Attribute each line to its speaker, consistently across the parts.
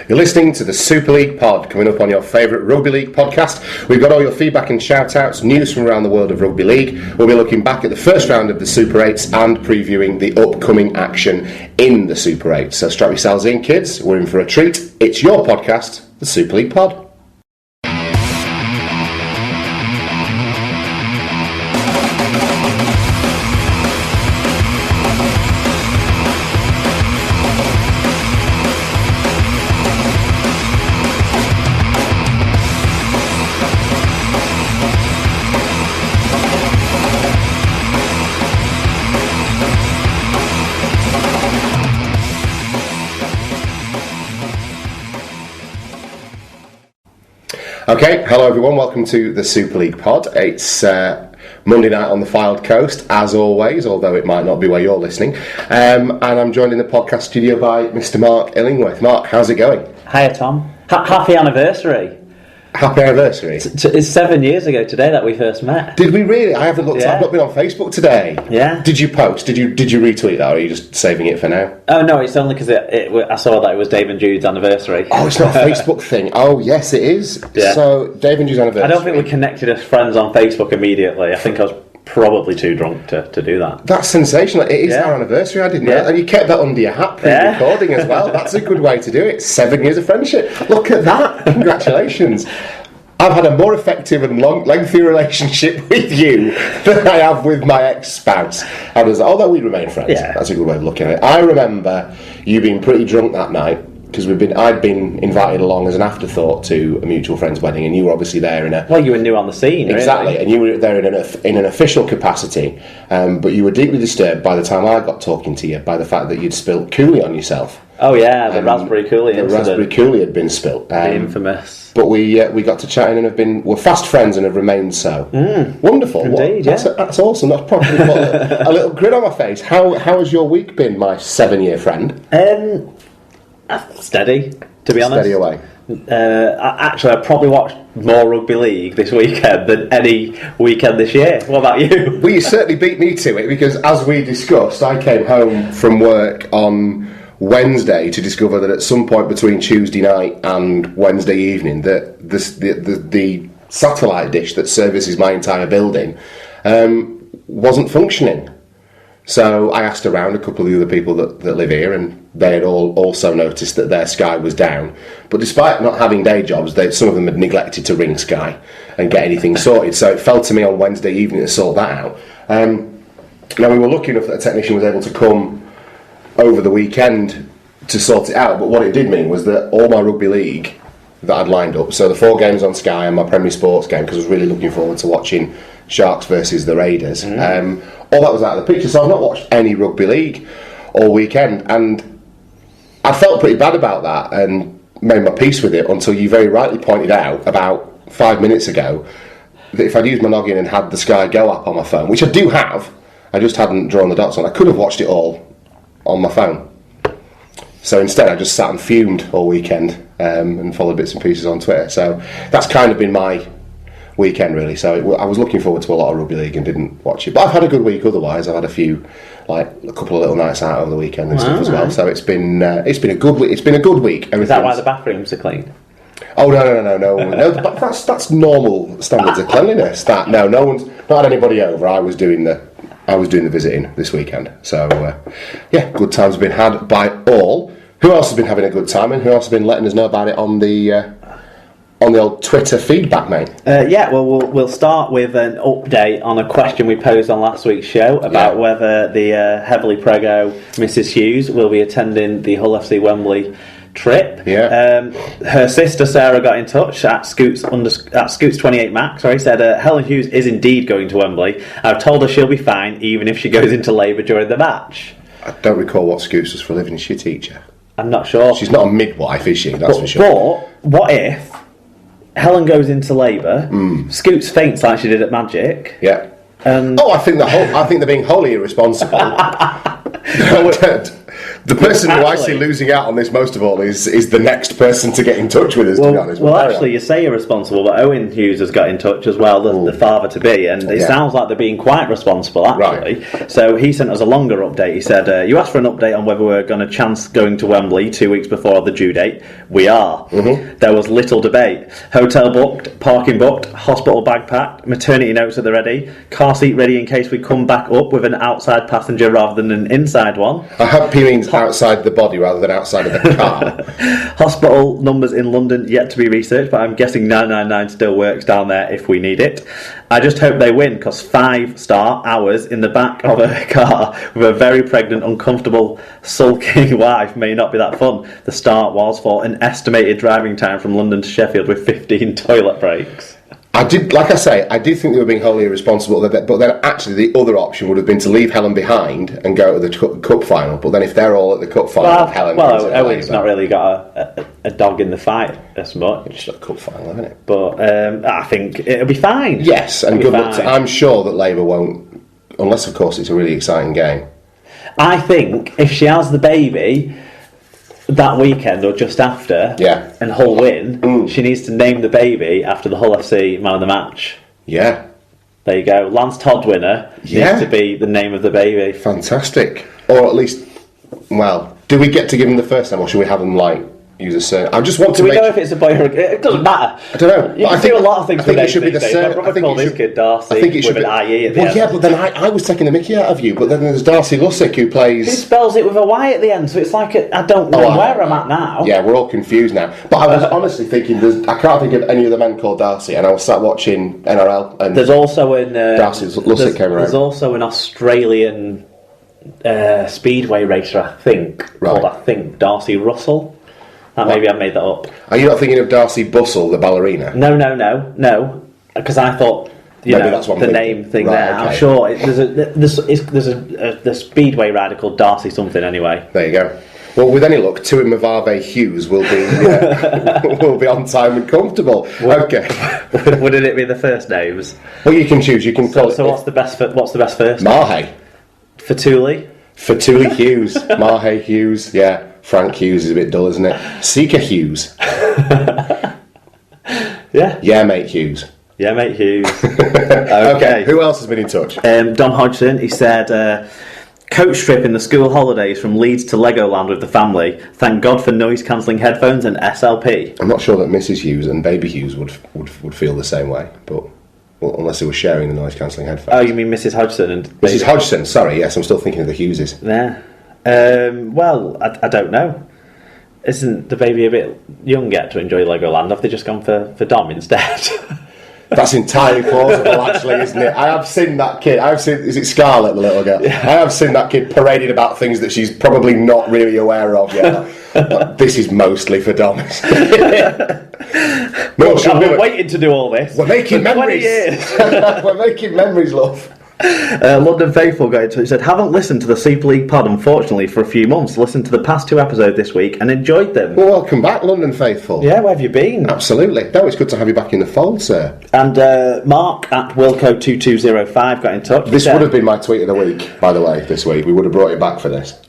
Speaker 1: You're listening to the Super League Pod, coming up on your favourite Rugby League podcast. We've got all your feedback and shout-outs, news from around the world of Rugby League. We'll be looking back at the first round of the Super 8s and previewing the upcoming action in the Super 8s. So strap yourselves in, kids. We're in for a treat. It's your podcast, the Super League Pod. Okay, hello everyone, welcome to the Super League Pod. It's Monday night on the Fylde Coast, as always, although it might not be where you're listening. And I'm joined in the podcast studio by Mr. Mark Illingworth. Mark, how's it going?
Speaker 2: Hiya, Tom. Happy anniversary.
Speaker 1: Happy anniversary.
Speaker 2: It's 7 years ago today that we first met.
Speaker 1: Did we really? I haven't looked.
Speaker 2: Yeah.
Speaker 1: I've not been on Facebook today.
Speaker 2: Yeah.
Speaker 1: Did you post? Did you retweet that, or are you just saving it for now?
Speaker 2: Oh no, it's only because I saw that it was Dave and Jude's anniversary.
Speaker 1: Oh, it's not a Facebook thing. Oh, yes, it is.
Speaker 2: Yeah.
Speaker 1: So Dave and Jude's anniversary.
Speaker 2: I don't think we connected as friends on Facebook immediately. I think I was probably too drunk to do that.
Speaker 1: That's sensational. It is our anniversary. I didn't know.
Speaker 2: Yeah.
Speaker 1: And you kept that under your hat pre-recording as well. That's a good way to do it. 7 years of friendship. Look at that. Congratulations. I've had a more effective and lengthy relationship with you than I have with my ex-spouse. Although we remain friends. Yeah. That's a good way of looking at it. I remember you being pretty drunk that night, because I'd been invited along as an afterthought to a mutual friend's wedding, and you were obviously there in a...
Speaker 2: Well, you were new on the scene,
Speaker 1: exactly,
Speaker 2: really.
Speaker 1: And you were there in an official capacity, but you were deeply disturbed by the time I got talking to you by the fact that you'd spilt coolie on yourself.
Speaker 2: Oh yeah, the raspberry coolie incident.
Speaker 1: The raspberry coolie had been spilt.
Speaker 2: The infamous.
Speaker 1: But we got to chatting and we're fast friends and have remained so. Wonderful.
Speaker 2: Indeed,
Speaker 1: that's awesome. That's probably put a little grin on my face. How has your week been, my 7-year friend?
Speaker 2: Steady, to be honest.
Speaker 1: Steady away.
Speaker 2: I probably watched more Rugby League this weekend than any weekend this year. What about you?
Speaker 1: Well, you certainly beat me to it, because as we discussed, I came home from work on Wednesday to discover that at some point between Tuesday night and Wednesday evening that the satellite dish that services my entire building wasn't functioning. So I asked around a couple of the other people that live here, and they had all also noticed that their Sky was down. But despite not having day jobs, some of them had neglected to ring Sky and get anything sorted. So it fell to me on Wednesday evening to sort that out. Now, we were lucky enough that a technician was able to come over the weekend to sort it out, but what it did mean was that all my Rugby League that I'd lined up, so the 4 games on Sky and my Premier Sports game, because I was really looking forward to watching Sharks versus the Raiders, all that was out of the picture. So I've not watched any Rugby League all weekend, and I felt pretty bad about that and made my peace with it until you very rightly pointed out about 5 minutes ago that if I'd used my login and had the Sky Go app on my phone, which I do have, I just hadn't drawn the dots on, I could have watched it all on my phone. So instead I just sat and fumed all weekend and followed bits and pieces on Twitter. So that's kind of been my weekend, really. So I was looking forward to a lot of Rugby League and didn't watch it. But I've had a good week otherwise. I've had a couple of little nights out over the weekend and stuff as well. So it's been a good week. It's been a good week.
Speaker 2: Is that why the bathrooms are clean?
Speaker 1: Oh no! But that's normal standards of cleanliness. No one's not had anybody over. I was doing the visiting this weekend. So, good times have been had by all. Who else has been having a good time, and who else has been letting us know about it on the old Twitter feedback, mate?
Speaker 2: We'll start with an update on a question we posed on last week's show about whether the heavily prego Mrs. Hughes will be attending the Hull FC Wembley trip. Her sister Sarah got in touch at Scoots28Mac. Said Helen Hughes is indeed going to Wembley. I've told her she'll be fine even if she goes into labour during the match.
Speaker 1: I don't recall what Scoots was for a living. Is she a teacher?
Speaker 2: I'm not sure.
Speaker 1: She's not a midwife, is she? That's for sure.
Speaker 2: But what if Helen goes into labour, Scoots faints like she did at Magic?
Speaker 1: Yeah. I think they're being wholly irresponsible. The person who I see losing out on this most of all is the next person to get in touch with us, to be honest.
Speaker 2: Well, actually, you say you're responsible, but Owen Hughes has got in touch as well, the father-to-be, and it sounds like they're being quite responsible, actually. Right. So he sent us a longer update. He said, you asked for an update on whether we're going to chance going to Wembley 2 weeks before the due date. We are. Mm-hmm. There was little debate. Hotel booked, parking booked, hospital bag packed, maternity notes at the ready, car seat ready in case we come back up with an outside passenger rather than an inside one.
Speaker 1: I hope he means outside the body rather than outside of the car.
Speaker 2: Hospital numbers in London yet to be researched, but I'm guessing 999 still works down there if we need it. I just hope they win, because 5-star hours in the back of a car with a very pregnant, uncomfortable, sulking wife may not be that fun. The start was for an estimated driving time from London to Sheffield with 15 toilet breaks.
Speaker 1: I did think they were being wholly irresponsible, but then actually the other option would have been to leave Helen behind and go to the cup final. But then if they're all at the cup final, Helen...
Speaker 2: Well, Owen's not really got a dog in the fight as much.
Speaker 1: It's a cup final, isn't it?
Speaker 2: But I think it'll be fine.
Speaker 1: Yes, and good luck. I'm sure that Labour won't, unless, of course, it's a really exciting game.
Speaker 2: I think if she has the baby... that weekend or just after, and Hull win, she needs to name the baby after the Hull FC man of the match.
Speaker 1: Yeah.
Speaker 2: There you go. Lance Todd winner needs to be the name of the baby.
Speaker 1: Fantastic. Or at least, well, do we get to give him the first name, or should we have him, use a surname? I just want to
Speaker 2: Do we know if it's a boy or a girl? It doesn't matter.
Speaker 1: I don't know.
Speaker 2: You can do a lot of things
Speaker 1: I think it should be the
Speaker 2: surname. My brother called his kid Darcy with an IE at the end.
Speaker 1: Well, yeah, but then I was taking the mickey out of you, but then there's Darcy Lussick who plays...
Speaker 2: Who spells it with a Y at the end, so it's like I don't know where I'm at now.
Speaker 1: Yeah, we're all confused now. But I was honestly thinking, I can't think of any other men called Darcy, and I was sat watching NRL, and
Speaker 2: there's also
Speaker 1: Darcy Lussick came around.
Speaker 2: There's also an Australian speedway racer, I think, called Darcy Russell. Maybe I made that up.
Speaker 1: Are you not thinking of Darcy Bussell, the ballerina?
Speaker 2: No. Because I thought that's the name thing there. Okay. I'm sure there's a speedway rider called Darcy something anyway.
Speaker 1: There you go. Well, with any luck, Tuin Mavave Hughes will be on time and comfortable. Okay.
Speaker 2: Wouldn't it be the first names?
Speaker 1: Well, you can choose. You can call it.
Speaker 2: So what's the best first?
Speaker 1: Mahe.
Speaker 2: Fatuli
Speaker 1: Hughes. Mahe Hughes. Yeah. Frank Hughes is a bit dull, isn't it? Seeker Hughes.
Speaker 2: Yeah.
Speaker 1: Yeah, mate Hughes.
Speaker 2: Yeah, mate Hughes.
Speaker 1: Okay. Who else has been in touch?
Speaker 2: Don Hodgson. He said, coach trip in the school holidays from Leeds to Legoland with the family. Thank God for noise-cancelling headphones and SLP.
Speaker 1: I'm not sure that Mrs. Hughes and Baby Hughes would feel the same way, but... Well, unless they were sharing the noise-cancelling headphones.
Speaker 2: Oh, you mean Mrs. Hodgson and...
Speaker 1: Mrs. Hodgson, sorry, yes, I'm still thinking of the Hugheses.
Speaker 2: Yeah. Well, I don't know. Isn't the baby a bit young yet to enjoy Legoland? Have they just gone for Dom instead?
Speaker 1: That's entirely plausible, actually, isn't it? I have seen that kid. Is it Scarlett, the little girl? Yeah. I have seen that kid paraded about things that she's probably not really aware of yet. But this is mostly for Dom.
Speaker 2: No, I've been waiting to do all this.
Speaker 1: We're making memories. 20 years. We're making memories, love.
Speaker 2: London Faithful got into it. He said, haven't listened to the Super League pod, unfortunately, for a few months. Listened to the past 2 episodes this week and enjoyed them.
Speaker 1: Well, welcome back, London Faithful.
Speaker 2: Yeah, where have you been?
Speaker 1: Absolutely. No, it's good to have you back in the fold, sir.
Speaker 2: And Mark at Wilco2205 got in touch.
Speaker 1: This would have been my tweet of the week, by the way, this week. We would have brought it back for this.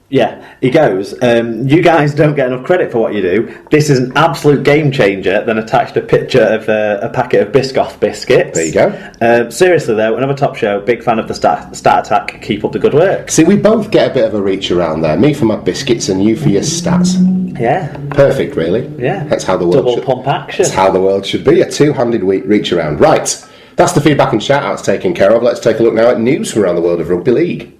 Speaker 2: Yeah, he goes, you guys don't get enough credit for what you do. This is an absolute game changer. Then attached a picture of a packet of Biscoff biscuits.
Speaker 1: There you go.
Speaker 2: Seriously though, another top show. Big fan of the stat attack. Keep up the good work.
Speaker 1: See, we both get a bit of a reach around there. Me for my biscuits and you for your stats.
Speaker 2: Yeah.
Speaker 1: Perfect, really.
Speaker 2: Yeah.
Speaker 1: That's how the world
Speaker 2: Double pump action.
Speaker 1: That's how the world should be. A two-handed reach around. Right. That's the feedback and shout-outs taken care of. Let's take a look now at news from around the world of Rugby League.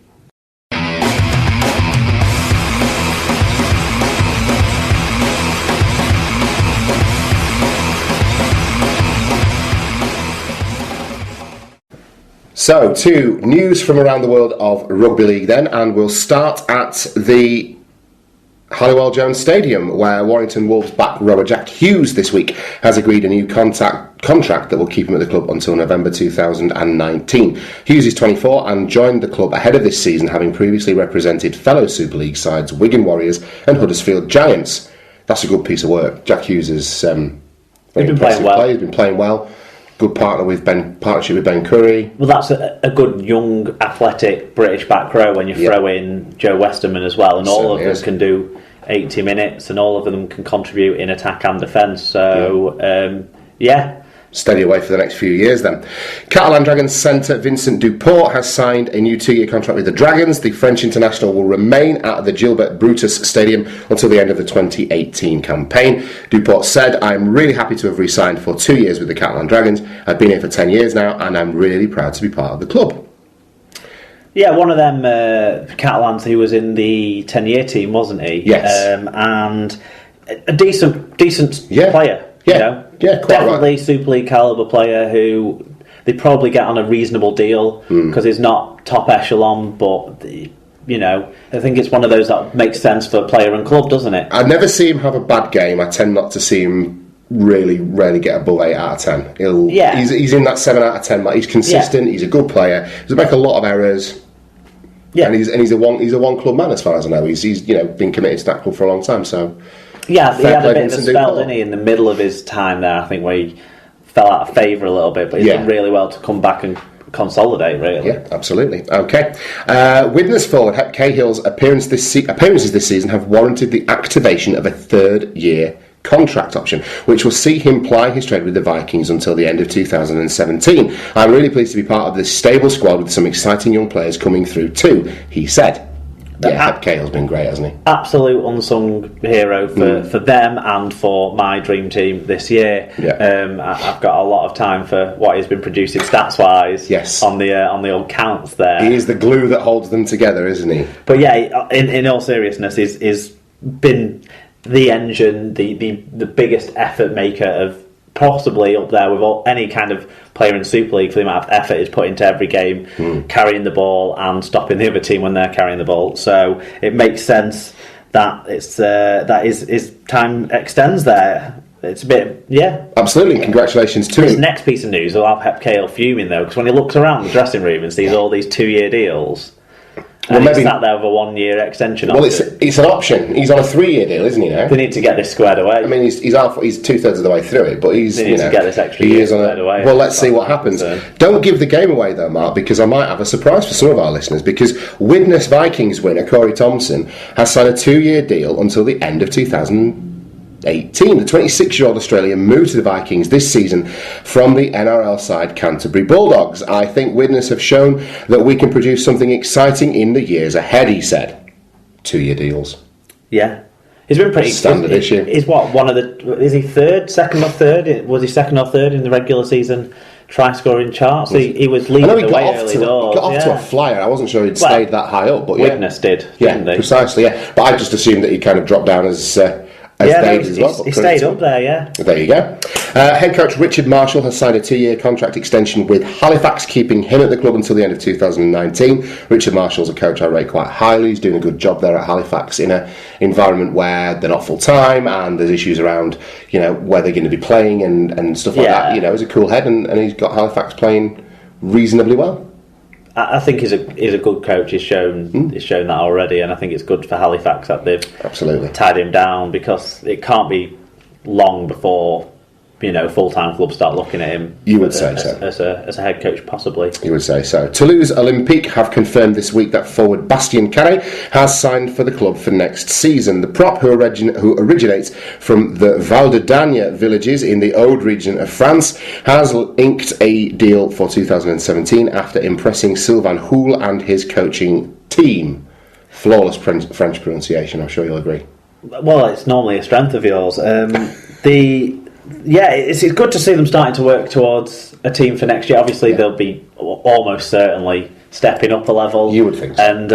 Speaker 1: So, to news from around the world of Rugby League then, and we'll start at the Halliwell Jones Stadium, where Warrington Wolves back rower Jack Hughes this week has agreed a new contract that will keep him at the club until November 2019. Hughes is 24 and joined the club ahead of this season, having previously represented fellow Super League sides Wigan Warriors and Huddersfield Giants. That's a good piece of work. Jack Hughes is
Speaker 2: He's been playing well.
Speaker 1: He's been playing well. Good partnership with Ben Curry.
Speaker 2: Well, that's a good young, athletic British back row when you throw in Joe Westerman as well, and all of them can do 80 minutes, and all of them can contribute in attack and defence. So,
Speaker 1: Steady away for the next few years then. Catalan Dragons centre Vincent Duport has signed a new 2-year contract with the Dragons. The French international will remain at the Gilbert Brutus Stadium until the end of the 2018 campaign. Duport said, "I'm really happy to have re-signed for 2 years with the Catalan Dragons. I've been here for 10 years now and I'm really proud to be part of the club."
Speaker 2: Yeah, one of them Catalans who was in the 10-year team, wasn't he?
Speaker 1: Yes.
Speaker 2: And a decent player.
Speaker 1: Yeah,
Speaker 2: you know?
Speaker 1: quite
Speaker 2: definitely
Speaker 1: right.
Speaker 2: Super League calibre player who they probably get on a reasonable deal because he's not top echelon, but I think it's one of those that makes sense for player and club, doesn't it?
Speaker 1: I never see him have a bad game. I tend not to see him really get above 8 out of 10. He's in that 7 out of 10. Like, he's consistent. He's a good player. He'll make a lot of errors. Yeah, and he's a one club man as far as I know. He's been committed to that club for a long time. So.
Speaker 2: Yeah, he had a bit of a spell, didn't he, in the middle of his time there, I think, where he fell out of favour a little bit, but he's done really well to come back and consolidate, really.
Speaker 1: Yeah, absolutely. Okay. Widnes forward Hep Cahill's appearances this season have warranted the activation of a 3rd-year contract option, which will see him ply his trade with the Vikings until the end of 2017. "I'm really pleased to be part of this stable squad with some exciting young players coming through too," he said. Hep Cahill's been great, hasn't he?
Speaker 2: Absolute unsung hero for them and for my dream team this year.
Speaker 1: Yeah.
Speaker 2: I've got a lot of time for what he's been producing stats-wise.
Speaker 1: Yes.
Speaker 2: On the old counts there.
Speaker 1: He is the glue that holds them together, isn't he?
Speaker 2: But yeah, in all seriousness, he's been the engine, the biggest effort maker of possibly up there with any kind of player in Super League for the amount of effort he's put into every game, carrying the ball and stopping the other team when they're carrying the ball. So it makes sense that his time extends there. It's a bit,
Speaker 1: absolutely. Congratulations to him.
Speaker 2: This next piece of news will have Hep Cahill fuming though, because when he looks around the dressing room and sees all these 2-year deals. Well, maybe he's sat there with a 1-year extension.
Speaker 1: Well, it's an option. He's on a 3-year deal, isn't he? Now
Speaker 2: they need to get this squared away.
Speaker 1: I mean, he's 2/3 of the way through it, but
Speaker 2: they need to get this extra year squared away.
Speaker 1: Well, let's see what happens. Don't give the game away though, Mark, because I might have a surprise for some of our listeners. Because Widnes Vikings winner Corey Thompson has signed a 2-year deal until the end of 2018. The 26-year-old Australian moved to the Vikings this season from the NRL side Canterbury Bulldogs. "I think Widnes have shown that we can produce something exciting in the years ahead," he said. 2-year deals.
Speaker 2: Yeah. He's been pretty
Speaker 1: standard issue.
Speaker 2: Is he second or third? Was he second or third in the regular season try scoring charts? He was leading the way early doors.
Speaker 1: He got off to a flyer. I wasn't sure he'd stayed that high up, but
Speaker 2: Widnes did, didn't he?
Speaker 1: Precisely, yeah. But I just assumed that he kind of dropped down as
Speaker 2: he stayed up there, yeah.
Speaker 1: There you go. Head coach Richard Marshall has signed a 2-year contract extension with Halifax, keeping him at the club until the end of 2019. Richard Marshall's a coach I rate quite highly. He's doing a good job there at Halifax in an environment where they're not full-time and there's issues around, where they're going to be playing and stuff like that. He's a cool head and he's got Halifax playing reasonably well.
Speaker 2: I think he's a good coach. He's shown that already, and I think it's good for Halifax that they've tied him down, because it can't be long before full-time clubs start looking at him.
Speaker 1: You would say so.
Speaker 2: As a head coach, possibly.
Speaker 1: You would say so. Toulouse Olympique have confirmed this week that forward Bastien Carré has signed for the club for next season. The prop, who originates from the Val de Dagne villages in the Aude region of France, has inked a deal for 2017 after impressing Sylvain Houle and his coaching team. Flawless French pronunciation, I'm sure you'll agree.
Speaker 2: Well, it's normally a strength of yours. It's good to see them starting to work towards a team for next year. Obviously, they'll be almost certainly stepping up a level.
Speaker 1: You would think so.
Speaker 2: And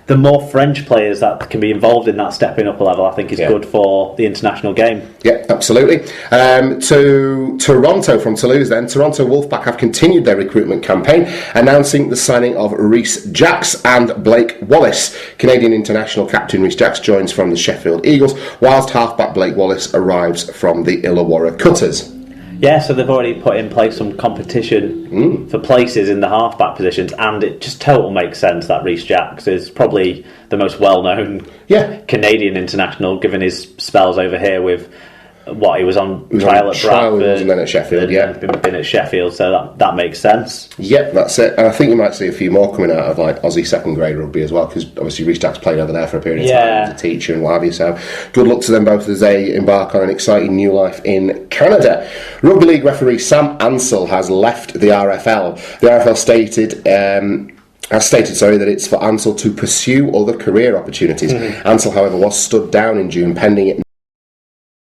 Speaker 2: the more French players that can be involved in that stepping up a level, I think is good for the international game.
Speaker 1: Yeah, absolutely. To Toronto from Toulouse then. Toronto Wolfpack have continued their recruitment campaign, announcing the signing of Rhys Jacks and Blake Wallace. Canadian international captain Rhys Jacks joins from the Sheffield Eagles, whilst halfback Blake Wallace arrives from the Illawarra Cutters.
Speaker 2: Yeah, so they've already put in place some competition for places in the halfback positions, and it just total makes sense that Rhys Jacks is probably the most well-known Canadian international, given his spells over here with he was on trial at Bradford,
Speaker 1: and then at Sheffield,
Speaker 2: been at Sheffield, so that makes sense.
Speaker 1: Yep, that's it. And I think you might see a few more coming out of like Aussie second grade rugby as well, because obviously Reestack's played over there for a period of time as a teacher and what have you. So good luck to them both as they embark on an exciting new life in Canada. Rugby League referee Sam Ansell has left the RFL. The RFL has stated that it's for Ansell to pursue other career opportunities. Ansell, however, was stood down in June pending it